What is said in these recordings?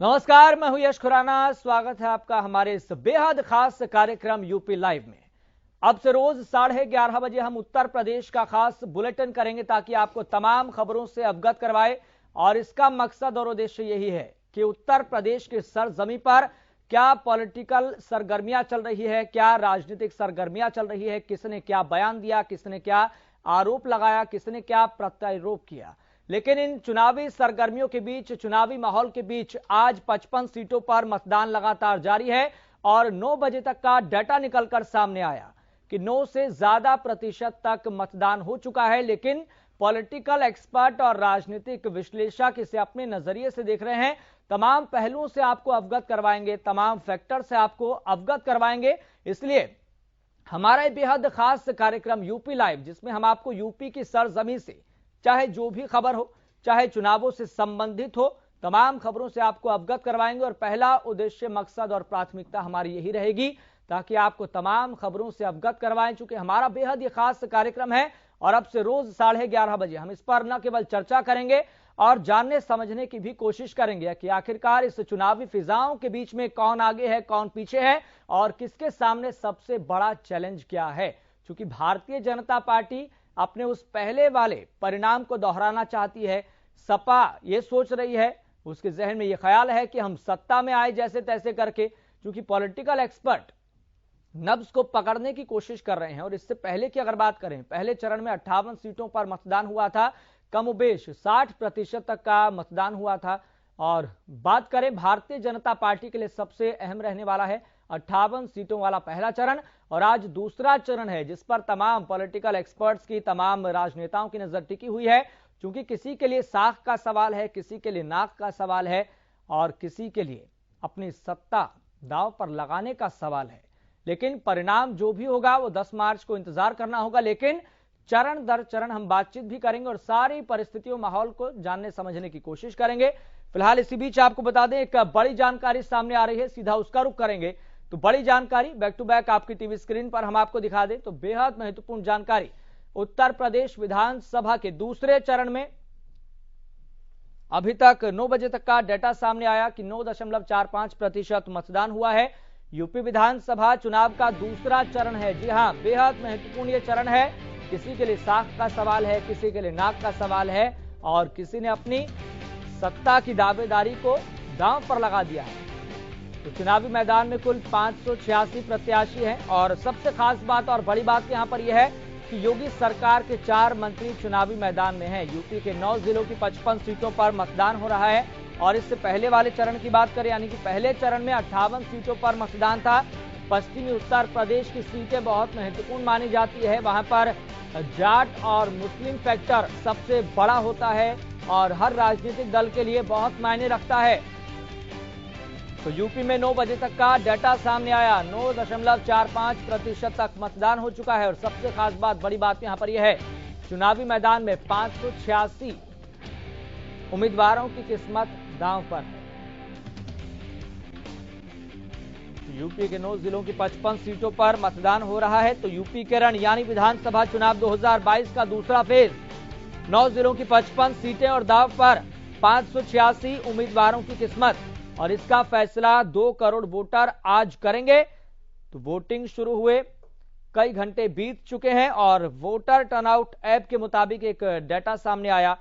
नमस्कार, मैं हूं यश खुराना। स्वागत है आपका हमारे इस बेहद खास कार्यक्रम यूपी लाइव में। अब से रोज 11:30 बजे हम उत्तर प्रदेश का खास बुलेटिन करेंगे ताकि आपको तमाम खबरों से अवगत करवाए। और इसका मकसद और उद्देश्य यही है कि उत्तर प्रदेश की सरजमी पर क्या पॉलिटिकल सरगर्मियां चल रही है, क्या राजनीतिक सरगर्मियां चल रही है, किसने क्या बयान दिया, किसने क्या आरोप लगाया, किसने क्या प्रत्यारोप किया। लेकिन इन चुनावी सरगर्मियों के बीच, चुनावी माहौल के बीच आज 55 सीटों पर मतदान लगातार जारी है और 9 बजे तक का डाटा निकलकर सामने आया कि 9 से ज्यादा प्रतिशत तक मतदान हो चुका है। लेकिन पॉलिटिकल एक्सपर्ट और राजनीतिक विश्लेषक इसे अपने नजरिए से देख रहे हैं। तमाम पहलुओं से आपको अवगत करवाएंगे, तमाम फैक्टर से आपको अवगत करवाएंगे। इसलिए हमारा ये बेहद खास कार्यक्रम यूपी लाइव, जिसमें हम आपको यूपी की सरजमी से चाहे जो भी खबर हो, चाहे चुनावों से संबंधित हो, तमाम खबरों से आपको अवगत करवाएंगे। और पहला उद्देश्य, मकसद और प्राथमिकता हमारी यही रहेगी ताकि आपको तमाम खबरों से अवगत करवाएं। चूंकि हमारा बेहद ही खास कार्यक्रम है और अब से रोज 11:30 बजे हम इस पर न केवल चर्चा करेंगे और जानने समझने की भी कोशिश करेंगे कि आखिरकार इस चुनावी फिजाओं के बीच में कौन आगे है, कौन पीछे है और किसके सामने सबसे बड़ा चैलेंज क्या है। क्योंकि भारतीय जनता पार्टी अपने उस पहले वाले परिणाम को दोहराना चाहती है। सपा ये सोच रही है, उसके जहन में ये ख्याल है कि हम सत्ता में आए जैसे तैसे करके। क्योंकि पॉलिटिकल एक्सपर्ट नब्ज को पकड़ने की कोशिश कर रहे हैं। और इससे पहले की अगर बात करें, पहले चरण में 58 सीटों पर मतदान हुआ था, कमोबेश 60% तक का मतदान हुआ था। और बात करें भारतीय जनता पार्टी के लिए सबसे अहम रहने वाला है 58 सीटों वाला पहला चरण। और आज दूसरा चरण है जिस पर तमाम पॉलिटिकल एक्सपर्ट्स की, तमाम राजनेताओं की नजर टिकी हुई है। क्योंकि किसी के लिए साख का सवाल है, किसी के लिए नाक का सवाल है और किसी के लिए अपनी सत्ता दांव पर लगाने का सवाल है। लेकिन परिणाम जो भी होगा वो 10 मार्च को इंतजार करना होगा। लेकिन चरण दर चरण हम बातचीत भी करेंगे और सारी परिस्थितियों, माहौल को जानने समझने की कोशिश करेंगे। फिलहाल इसी बीच आपको बता दें, एक बड़ी जानकारी सामने आ रही है, सीधा उसका रुख करेंगे। तो बड़ी जानकारी बैक टू बैक आपकी टीवी स्क्रीन पर हम आपको दिखा दें तो बेहद महत्वपूर्ण जानकारी। उत्तर प्रदेश विधानसभा के दूसरे चरण में अभी तक 9 बजे तक का डेटा सामने आया कि 9.45% मतदान हुआ है। यूपी विधानसभा चुनाव का दूसरा चरण है। जी हां, बेहद महत्वपूर्ण ये चरण है। किसी के लिए साख का सवाल है, किसी के लिए नाक का सवाल है और किसी ने अपनी सत्ता की दावेदारी को दांव पर लगा दिया है। तो चुनावी मैदान में कुल 586 प्रत्याशी हैं। और सबसे खास बात और बड़ी बात यहां पर यह है कि योगी सरकार के 4 मंत्री चुनावी मैदान में हैं। यूपी के 9 जिलों की 55 सीटों पर मतदान हो रहा है। और इससे पहले वाले चरण की बात करें, यानी कि पहले चरण में 58 सीटों पर मतदान था। पश्चिमी उत्तर प्रदेश की सीटें बहुत महत्वपूर्ण मानी जाती है। वहां पर जाट और मुस्लिम फैक्टर सबसे बड़ा होता है और हर राजनीतिक दल के लिए बहुत मायने रखता है। तो यूपी में 9 बजे तक का डाटा सामने आया, 9.45% तक मतदान हो चुका है। और सबसे खास बात, बड़ी बात यहां पर यह है, चुनावी मैदान में 586 उम्मीदवारों की किस्मत दांव पर है। यूपी के 9 जिलों की 55 सीटों पर मतदान हो रहा है। तो यूपी के रण यानी विधानसभा चुनाव 2022 का दूसरा फेज, 9 जिलों की 55 सीटें और दांव पर 586 उम्मीदवारों की किस्मत। और इसका फैसला 2 करोड़ वोटर आज करेंगे। तो वोटिंग शुरू हुए कई घंटे बीत चुके हैं और वोटर टर्नआउट ऐप के मुताबिक एक डाटा सामने आया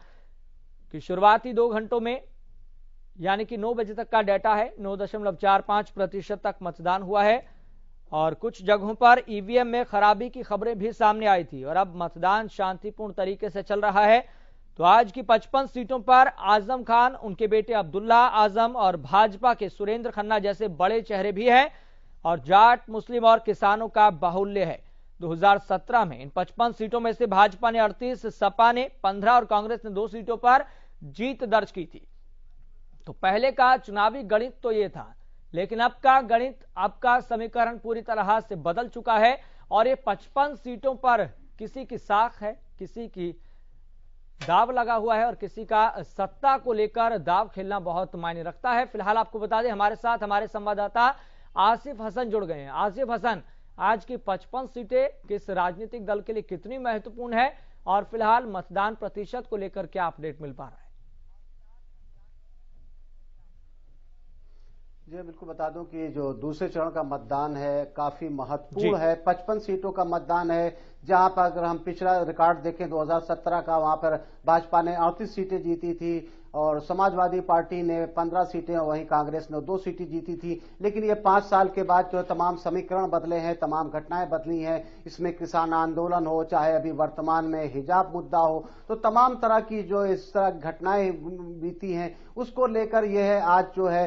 कि शुरुआती 2 घंटों में, यानी कि 9 बजे तक का डाटा है, 9.45% तक मतदान हुआ है। और कुछ जगहों पर ईवीएम में खराबी की खबरें भी सामने आई थी। और अब मतदान शांतिपूर्ण तरीके से चल रहा है। तो आज की 55 सीटों पर आजम खान, उनके बेटे अब्दुल्ला आजम और भाजपा के सुरेंद्र खन्ना जैसे बड़े चेहरे भी हैं। और जाट, मुस्लिम और किसानों का बाहुल्य है। 2017 में इन 55 सीटों में से भाजपा ने 38, सपा ने 15 और कांग्रेस ने 2 सीटों पर जीत दर्ज की थी। तो पहले का चुनावी गणित तो ये था, लेकिन अब का गणित, अब का समीकरण पूरी तरह से बदल चुका है। और ये 55 सीटों पर किसी की साख है, किसी की दाव लगा हुआ है और किसी का सत्ता को लेकर दाव खेलना बहुत मायने रखता है। फिलहाल आपको बता दें, हमारे साथ हमारे संवाददाता आसिफ हसन जुड़ गए हैं। आसिफ हसन, आज की 55 सीटें किस राजनीतिक दल के लिए कितनी महत्वपूर्ण है और फिलहाल मतदान प्रतिशत को लेकर क्या अपडेट मिल पा रहा है? जी बिल्कुल बता दूं कि जो दूसरे चरण का मतदान है काफी महत्वपूर्ण है। 55 सीटों का मतदान है, जहां पर अगर हम पिछला रिकॉर्ड देखें 2017 का, वहां पर भाजपा ने 38 सीटें जीती थी और समाजवादी पार्टी ने 15 सीटें और वहीं कांग्रेस ने 2 सीटें जीती थी। लेकिन ये 5 साल के बाद जो तमाम समीकरण बदले हैं, तमाम घटनाएं बदली हैं। इसमें किसान आंदोलन हो, चाहे अभी वर्तमान में हिजाब मुद्दा हो, तो तमाम तरह की जो इस तरह घटनाएं बीती हैं उसको लेकर यह है आज जो है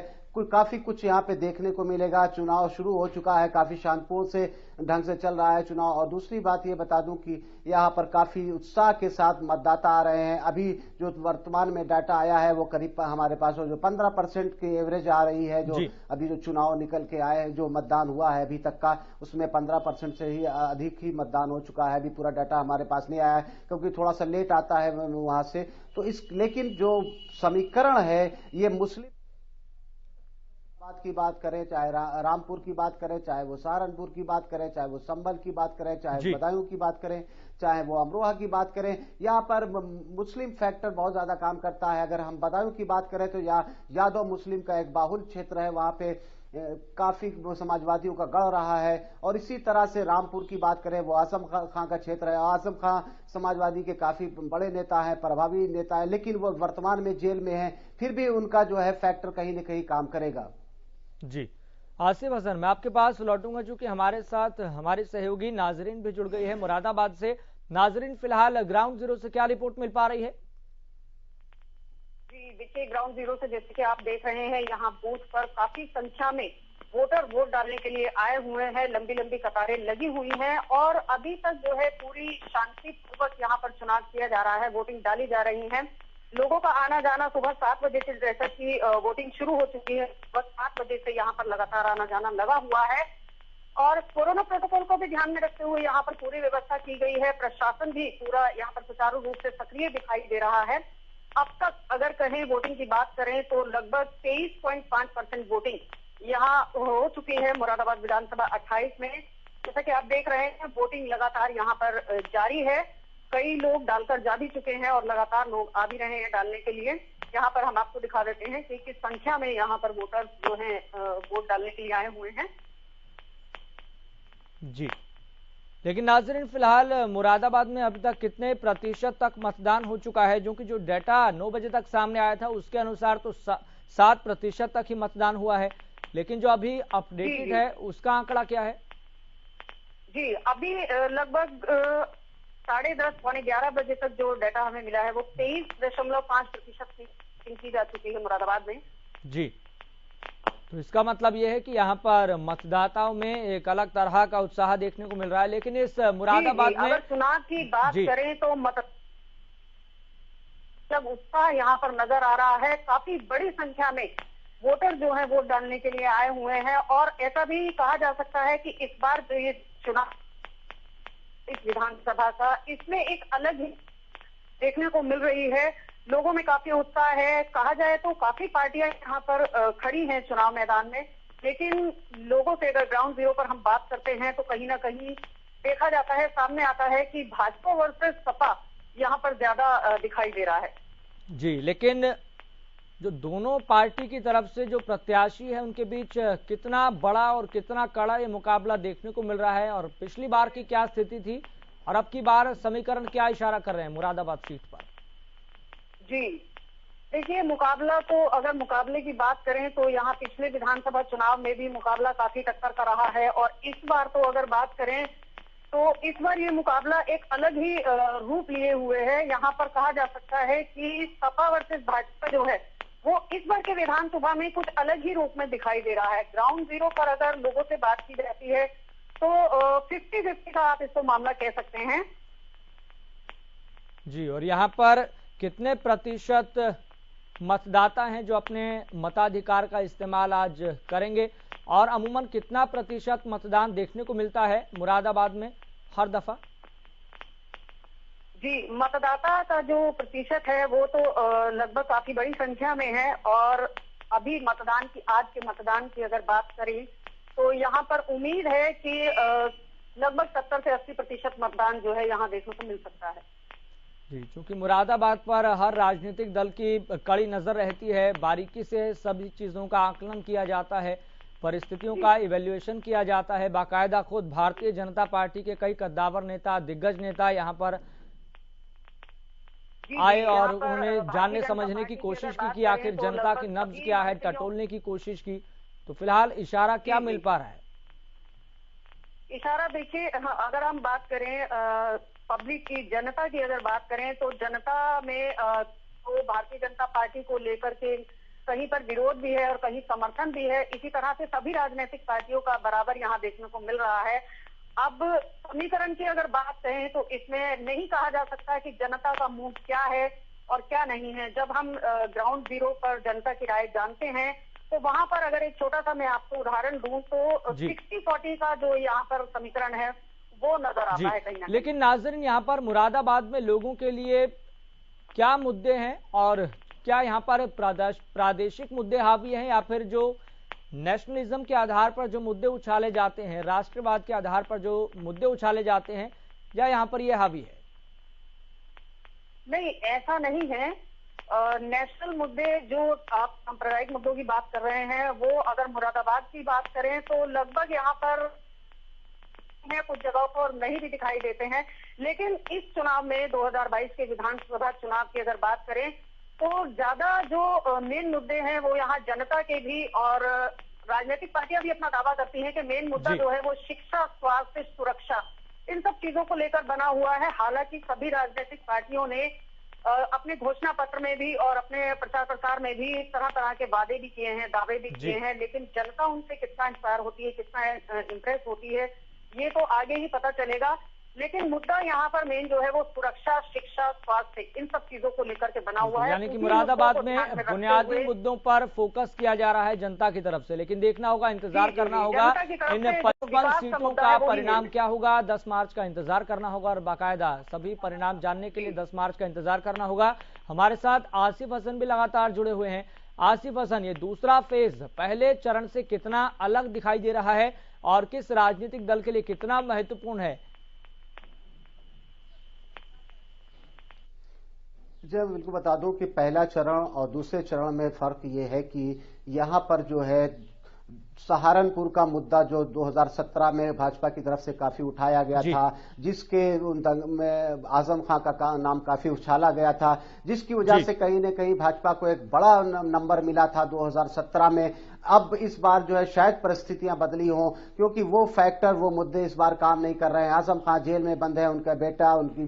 काफी कुछ यहाँ पे देखने को मिलेगा। चुनाव शुरू हो चुका है, काफी शांतिपूर्ण से ढंग से चल रहा है चुनाव। और दूसरी बात ये बता दूं कि यहाँ पर काफी उत्साह के साथ मतदाता आ रहे हैं। अभी जो वर्तमान में डाटा आया है वो करीब हमारे पास जो 15% की एवरेज आ रही है। जो अभी जो चुनाव निकल के आए हैं, जो मतदान हुआ है अभी तक का, उसमें 15% से ही अधिक ही मतदान हो चुका है। अभी पूरा डाटा हमारे पास नहीं आया है क्योंकि थोड़ा सा लेट आता है वहां से। तो लेकिन जो समीकरण है ये मुस्लिम की बात करें, चाहे रामपुर की बात करें, चाहे वो सहारनपुर की बात करें, चाहे वो संभल की बात करें, चाहे बदायूं की बात करें, चाहे वो अमरोहा की बात करें, यहाँ पर मुस्लिम फैक्टर बहुत ज्यादा काम करता है। अगर हम बदायूं की बात करें तो यादव मुस्लिम का एक बाहुल क्षेत्र है, वहां पे काफी समाजवादियों का गढ़ रहा है। और इसी तरह से रामपुर की बात करें, वो आजम खां का क्षेत्र है। आजम खां समाजवादी के काफी बड़े नेता हैं, प्रभावी नेता है, लेकिन वो वर्तमान में जेल में है। फिर भी उनका जो है फैक्टर कहीं ना कहीं काम करेगा। जी, आसिफ हसन, मैं आपके पास लौटूंगा चूंकि हमारे साथ हमारे सहयोगी नाजरीन भी जुड़ गई है मुरादाबाद से। नाजरीन, फिलहाल ग्राउंड जीरो से क्या रिपोर्ट मिल पा रही है? जी देखिए, ग्राउंड जीरो से जैसे कि आप देख रहे हैं, यहाँ बूथ पर काफी संख्या में वोटर वोट डालने के लिए आए हुए हैं। लंबी लंबी कतारें लगी हुई हैं और अभी तक जो है पूरी शांतिपूर्वक यहाँ पर चुनाव किया जा रहा है, वोटिंग डाली जा रही है। लोगों का आना जाना सुबह 7 बजे से, जैसा कि वोटिंग शुरू हो चुकी है, सुबह 7 बजे से यहाँ पर लगातार आना जाना लगा हुआ है। और कोरोना प्रोटोकॉल को भी ध्यान में रखते हुए यहाँ पर पूरी व्यवस्था की गई है। प्रशासन भी पूरा यहाँ पर सुचारू रूप से सक्रिय दिखाई दे रहा है। अब तक अगर कहें वोटिंग की बात करें तो लगभग 23.5% वोटिंग यहाँ हो चुकी है मुरादाबाद विधानसभा 28 में। जैसा कि आप देख रहे हैं, वोटिंग लगातार यहाँ पर जारी है। कई लोग डालकर जा भी चुके हैं और लगातार लोग आ भी रहे हैं डालने के लिए। यहाँ पर हम आपको दिखा देते हैं कि किस संख्या में यहाँ पर वोटर्स जो हैं वोट डालने के लिए आए हुए हैं। जी, लेकिन नाजरीन, फिलहाल मुरादाबाद में अभी तक कितने प्रतिशत तक मतदान हो चुका है? जो कि जो डाटा 9 बजे तक सामने आया था उसके अनुसार तो 7% तक ही मतदान हुआ है, लेकिन जो अभी अपडेटेड है उसका आंकड़ा क्या है? जी, अभी लगभग 10:30 पौने 11 बजे तक जो डाटा हमें मिला है वो 23.5% की जा चुकी है मुरादाबाद में। जी, तो इसका मतलब यह है कि यहाँ पर मतदाताओं में एक अलग तरह का उत्साह देखने को मिल रहा है। लेकिन इस मुरादाबाद में अगर चुनाव की बात करें तो जब उत्साह यहाँ पर नजर आ रहा है, काफी बड़ी संख्या में वोटर जो है वोट डालने के लिए आए हुए हैं। और ऐसा भी कहा जा सकता है कि इस बार जो ये चुनाव इस विधानसभा का, इसमें एक अलग ही देखने को मिल रही है। लोगों में काफी उत्साह है। कहा जाए तो काफी पार्टियां यहाँ पर खड़ी हैं चुनाव मैदान में, लेकिन लोगों से अगर ग्राउंड जीरो पर हम बात करते हैं तो कहीं ना कहीं देखा जाता है, सामने आता है कि भाजपा वर्सेस सपा यहाँ पर ज्यादा दिखाई दे रहा है। जी, लेकिन जो दोनों पार्टी की तरफ से जो प्रत्याशी है उनके बीच कितना बड़ा और कितना कड़ा ये मुकाबला देखने को मिल रहा है, और पिछली बार की क्या स्थिति थी और अब की बार समीकरण क्या इशारा कर रहे हैं मुरादाबाद सीट पर? जी देखिए, मुकाबला तो अगर मुकाबले की बात करें तो यहाँ पिछले विधानसभा चुनाव में भी मुकाबला काफी टक्कर का रहा है। और इस बार तो अगर बात करें तो इस बार ये मुकाबला एक अलग ही रूप लिए हुए है। यहाँ पर कहा जा सकता है कि सपा वर्सेस भाजपा जो है वो इस बार के विधानसभा में कुछ अलग ही रूप में दिखाई दे रहा है। ग्राउंड जीरो पर अगर लोगों से बात की जाती है तो 50-50 का आप इसको मामला कह सकते हैं। जी, और यहाँ पर कितने प्रतिशत मतदाता हैं जो अपने मताधिकार का इस्तेमाल आज करेंगे, और अमूमन कितना प्रतिशत मतदान देखने को मिलता है मुरादाबाद में हर दफा? जी, मतदाता का जो प्रतिशत है वो तो लगभग काफी बड़ी संख्या में है। और अभी मतदान की, आज के मतदान की अगर बात करें तो यहाँ पर उम्मीद है कि लगभग 70 से 80% मतदान जो है यहाँ देखने को मिल सकता है। जी, चूंकि मुरादाबाद पर हर राजनीतिक दल की कड़ी नजर रहती है, बारीकी से सभी चीजों का आकलन किया जाता है, परिस्थितियों का इवैल्यूएशन किया जाता है। बाकायदा खुद भारतीय जनता पार्टी के कई कद्दावर नेता, दिग्गज नेता यहाँ पर आए और उन्होंने जानने समझने की कोशिश की कि आखिर जनता की नब्ज क्या है, टटोलने की कोशिश की। तो फिलहाल इशारा क्या मिल पा रहा है? इशारा देखिए, अगर हम बात करें पब्लिक की, जनता की अगर बात करें तो जनता में तो भारतीय जनता पार्टी को लेकर के कहीं पर विरोध भी है और कहीं समर्थन भी है। इसी तरह से सभी राजनीतिक पार्टियों का बराबर यहाँ देखने को मिल रहा है। अब समीकरण की अगर बात करें तो इसमें नहीं कहा जा सकता कि जनता का मूड क्या है और क्या नहीं है। जब हम ग्राउंड जीरो पर जनता की राय जानते हैं तो वहां पर अगर एक छोटा सा मैं आपको उदाहरण दूं तो 60-40 का जो यहाँ पर समीकरण है वो नजर आता है कहीं ना। लेकिन नाज़रीन, यहाँ पर मुरादाबाद में लोगों के लिए क्या मुद्दे हैं और क्या यहाँ पर प्रादेशिक मुद्दे हावी हैं या फिर जो नेशनलिज्म के आधार पर जो मुद्दे उछाले जाते हैं, राष्ट्रवाद के आधार पर जो मुद्दे उछाले जाते हैं, या यहाँ पर ये हावी है? नहीं, ऐसा नहीं है। नेशनल मुद्दे जो आप सांप्रदायिक मुद्दों की बात कर रहे हैं वो अगर मुरादाबाद की बात करें तो लगभग यहाँ पर कुछ जगहों पर नहीं भी दिखाई देते हैं। लेकिन इस चुनाव में 2022 के विधानसभा चुनाव की अगर बात करें तो ज्यादा जो मेन मुद्दे हैं वो यहाँ जनता के भी, और राजनीतिक पार्टियां भी अपना दावा करती हैं कि मेन मुद्दा जो है वो शिक्षा, स्वास्थ्य, सुरक्षा, इन सब चीजों को लेकर बना हुआ है। हालांकि सभी राजनीतिक पार्टियों ने अपने घोषणा पत्र में भी और अपने प्रचार प्रसार में भी तरह तरह के वादे भी किए हैं, दावे भी किए हैं, लेकिन जनता उनसे कितना इंस्पायर होती है, कितना इम्प्रेस होती है, ये तो आगे ही पता चलेगा। लेकिन मुद्दा यहाँ पर मेन जो है वो सुरक्षा, शिक्षा, स्वास्थ्य, इन सब चीजों को लेकर के बना हुआ है। यानी कि मुरादाबाद में बुनियादी मुद्दों पर फोकस किया जा रहा है जनता की तरफ से, लेकिन देखना होगा, इंतजार करना होगा इन 55 सीटों का परिणाम क्या होगा। 10 मार्च का इंतजार करना होगा और बाकायदा सभी परिणाम जानने के लिए 10 मार्च का इंतजार करना होगा। हमारे साथ आसिफ हसन भी लगातार जुड़े हुए हैं। आसिफ हसन, ये दूसरा फेज पहले चरण से कितना अलग दिखाई दे रहा है और किस राजनीतिक दल के लिए कितना महत्वपूर्ण है? जब इनको बता दूं कि पहला चरण और दूसरे चरण में फर्क ये है कि यहां पर जो है सहारनपुर का मुद्दा जो 2017 में भाजपा की तरफ से काफी उठाया गया था, जिसके में आजम खां का नाम काफी उछाला गया था, जिसकी वजह से कहीं न कहीं भाजपा को एक बड़ा नंबर मिला था 2017 में। अब इस बार जो है शायद परिस्थितियां बदली हों, क्योंकि वो फैक्टर, वो मुद्दे इस बार काम नहीं कर रहे हैं। आजम खां जेल में बंद है, उनका बेटा, उनकी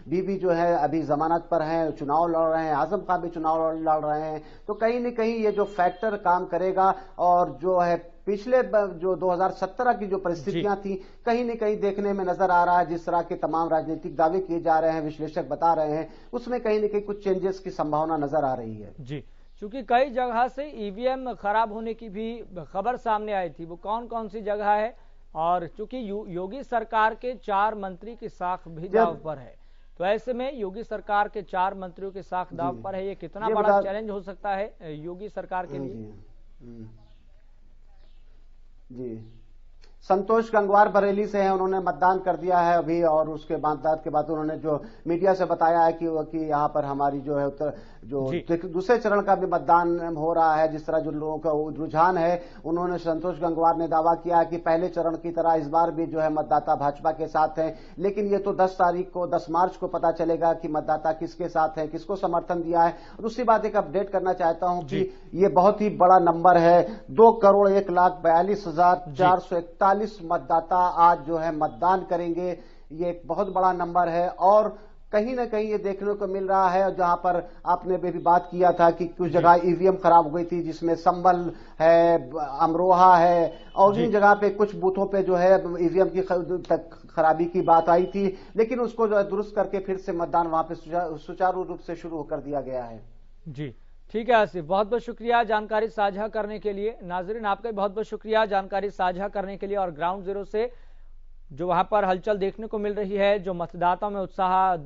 बीवी जो है अभी जमानत पर है, चुनाव लड़ रहे हैं, आजम खां भी चुनाव लड़ रहे हैं। तो कहीं न कहीं ये जो फैक्टर काम करेगा और जो है पिछले जो 2017 की जो परिस्थितियां थी कहीं न कहीं देखने में नजर आ रहा है, जिस तरह के तमाम राजनीतिक दावे किए जा रहे हैं, विश्लेषक बता रहे हैं, उसमें कहीं न कहीं कुछ चेंजेस की संभावना नजर आ रही है। जी, क्योंकि कई जगह से ईवीएम खराब होने की भी खबर सामने आई थी, वो कौन कौन सी जगह है? और चूंकि योगी सरकार के 4 मंत्री की साख भी दाव पर है, तो ऐसे में योगी सरकार के 4 मंत्रियों की साख दाव पर है, ये कितना बड़ा चैलेंज हो सकता है योगी सरकार के लिए? जी, संतोष गंगवार बरेली से हैं, उन्होंने मतदान कर दिया है अभी, और उसके बाद उन्होंने जो मीडिया से बताया है कि यहाँ पर हमारी जो है दूसरे चरण का भी मतदान हो रहा है, जिस तरह जो लोगों का रुझान है, उन्होंने संतोष गंगवार ने दावा किया है कि पहले चरण की तरह इस बार भी जो है मतदाता भाजपा के साथ हैं, लेकिन ये तो 10 मार्च को पता चलेगा कि मतदाता किसके साथ है, किसको समर्थन दिया है। दूसरी बात एक अपडेट करना चाहता हूं कि ये बहुत ही बड़ा नंबर है, 2,01,42,441 मतदाता आज जो है मतदान करेंगे। ये एक बहुत बड़ा नंबर है और कहीं ना कहीं ये देखने को मिल रहा है, जहां पर आपने भी बात किया था कि कुछ जगह ईवीएम खराब हो गई थी, जिसमें संबल है, अमरोहा है, और जिन जगह पे कुछ बूथों पे जो है ईवीएम की खराबी की बात आई थी, लेकिन उसको जो है दुरुस्त करके फिर से मतदान वहां पे सुचारू रूप से शुरू कर दिया गया है। जी, ठीक है आसिफ, बहुत बहुत शुक्रिया जानकारी साझा करने के लिए। नाजरीन, आपका बहुत बहुत शुक्रिया जानकारी साझा करने के लिए। और ग्राउंड जीरो से जो वहां पर हलचल देखने को मिल रही है, जो मतदाताओं में उत्साह